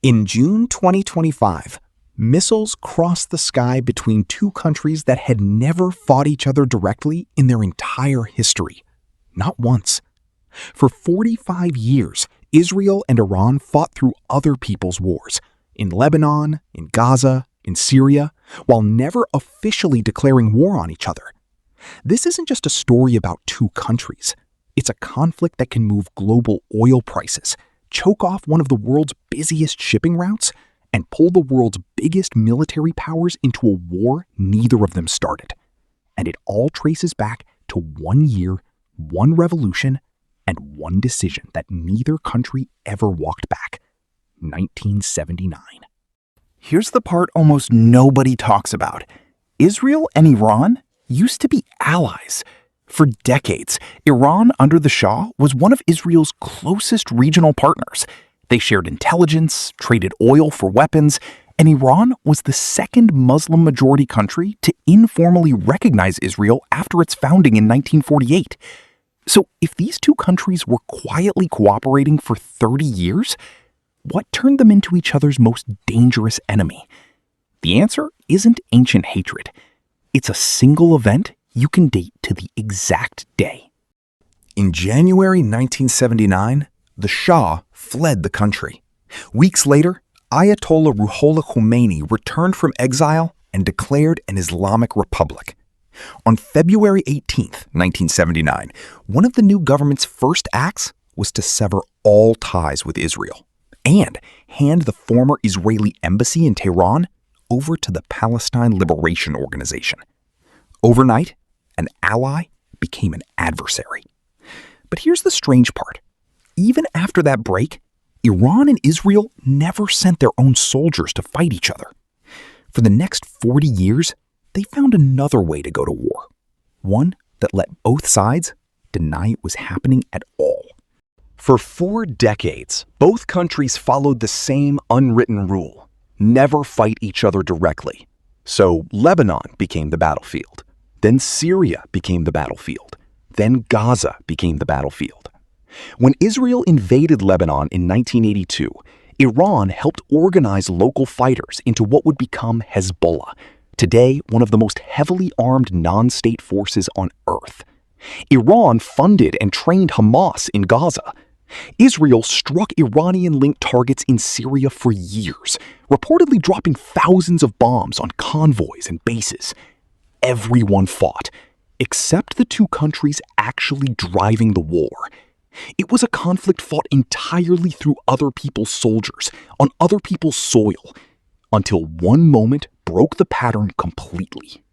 In June 2025, missiles crossed the sky between two countries that had never fought each other directly in their entire history. Not once. For 45 years, Israel and Iran fought through other people's wars, in Lebanon, in Gaza, in Syria, while never officially declaring war on each other. This isn't just a story about two countries. It's a conflict that can move global oil prices, choke off one of the world's busiest shipping routes, and pull the world's biggest military powers into a war neither of them started. And it all traces back to 1 year, one revolution, and one decision that neither country ever walked back: 1979. Here's the part almost nobody talks about. Israel and Iran used to be allies. For decades, Iran under the Shah was one of Israel's closest regional partners. They shared intelligence, traded oil for weapons, and Iran was the second Muslim-majority country to informally recognize Israel after its founding in 1948. So if these two countries were quietly cooperating for 30 years, what turned them into each other's most dangerous enemy? The answer isn't ancient hatred. It's a single event you can date to the exact day. In January 1979, the Shah fled the country. Weeks later, Ayatollah Ruhollah Khomeini returned from exile and declared an Islamic republic. On February 18, 1979, one of the new government's first acts was to sever all ties with Israel and hand the former Israeli embassy in Tehran over to the Palestine Liberation Organization. Overnight, an ally became an adversary. But here's the strange part. Even after that break, Iran and Israel never sent their own soldiers to fight each other. For the next 40 years, they found another way to go to war, one that let both sides deny it was happening at all. For 4 decades, both countries followed the same unwritten rule: never fight each other directly. So Lebanon became the battlefield. Then Syria became the battlefield. Then Gaza became the battlefield. When Israel invaded Lebanon in 1982, Iran helped organize local fighters into what would become Hezbollah, today one of the most heavily armed non-state forces on earth. Iran funded and trained Hamas in Gaza. Israel struck Iranian-linked targets in Syria for years, reportedly dropping thousands of bombs on convoys and bases. Everyone fought, except the two countries actually driving the war. It was a conflict fought entirely through other people's soldiers, on other people's soil, until one moment broke the pattern completely.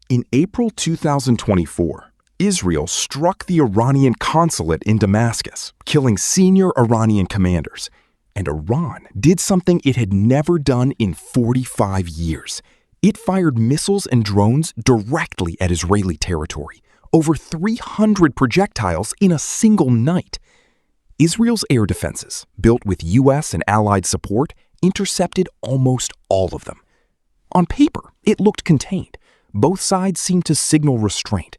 In April 2024, Israel struck the Iranian consulate in Damascus, killing senior Iranian commanders. And Iran did something it had never done in 45 years. It fired missiles and drones directly at Israeli territory, over 300 projectiles in a single night. Israel's air defenses, built with U.S. and allied support, intercepted almost all of them. On paper, it looked contained. Both sides seemed to signal restraint.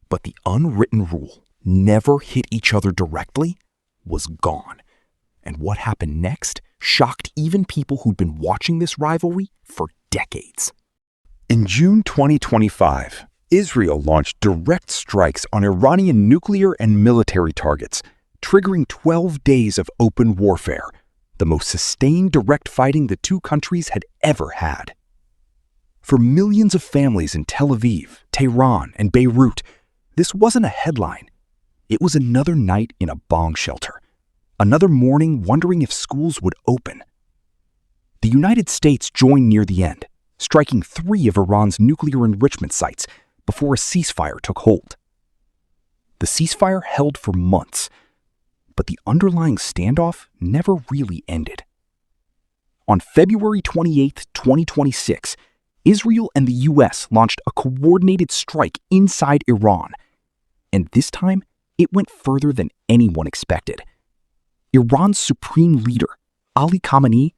But the unwritten rule, never hit each other directly, was gone. And what happened next shocked even people who'd been watching this rivalry for decades. In June 2025, Israel launched direct strikes on Iranian nuclear and military targets, triggering 12 days of open warfare, the most sustained direct fighting the two countries had ever had. For millions of families in Tel Aviv, Tehran, and Beirut, this wasn't a headline. It was another night in a bomb shelter, another morning wondering if schools would open. The United States joined near the end, striking 3 of Iran's nuclear enrichment sites before a ceasefire took hold. The ceasefire held for months, but the underlying standoff never really ended. On February 28, 2026, Israel and the U.S. launched a coordinated strike inside Iran, and this time it went further than anyone expected. Iran's supreme leader, Ali Khamenei,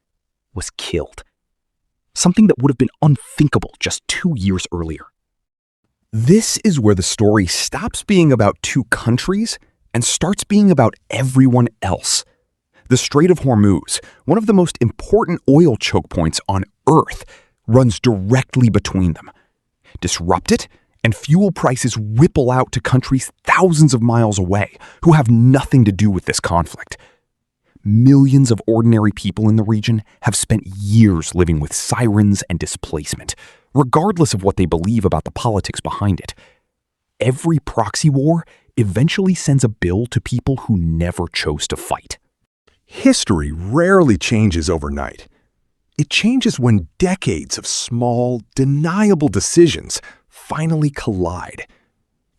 was killed. Something that would have been unthinkable just 2 years earlier. This is where the story stops being about two countries and starts being about everyone else. The Strait of Hormuz, one of the most important oil choke points on Earth, runs directly between them. Disrupt it, and fuel prices ripple out to countries thousands of miles away who have nothing to do with this conflict. Millions of ordinary people in the region have spent years living with sirens and displacement, regardless of what they believe about the politics behind it. Every proxy war eventually sends a bill to people who never chose to fight. History rarely changes overnight. It changes when decades of small, deniable decisions finally collide.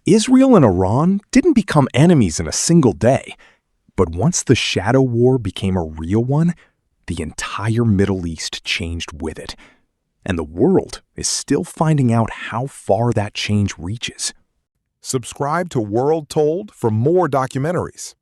Israel and Iran didn't become enemies in a single day, but once the shadow war became a real one, the entire Middle East changed with it. And the world is still finding out how far that change reaches. Subscribe to World Told for more documentaries.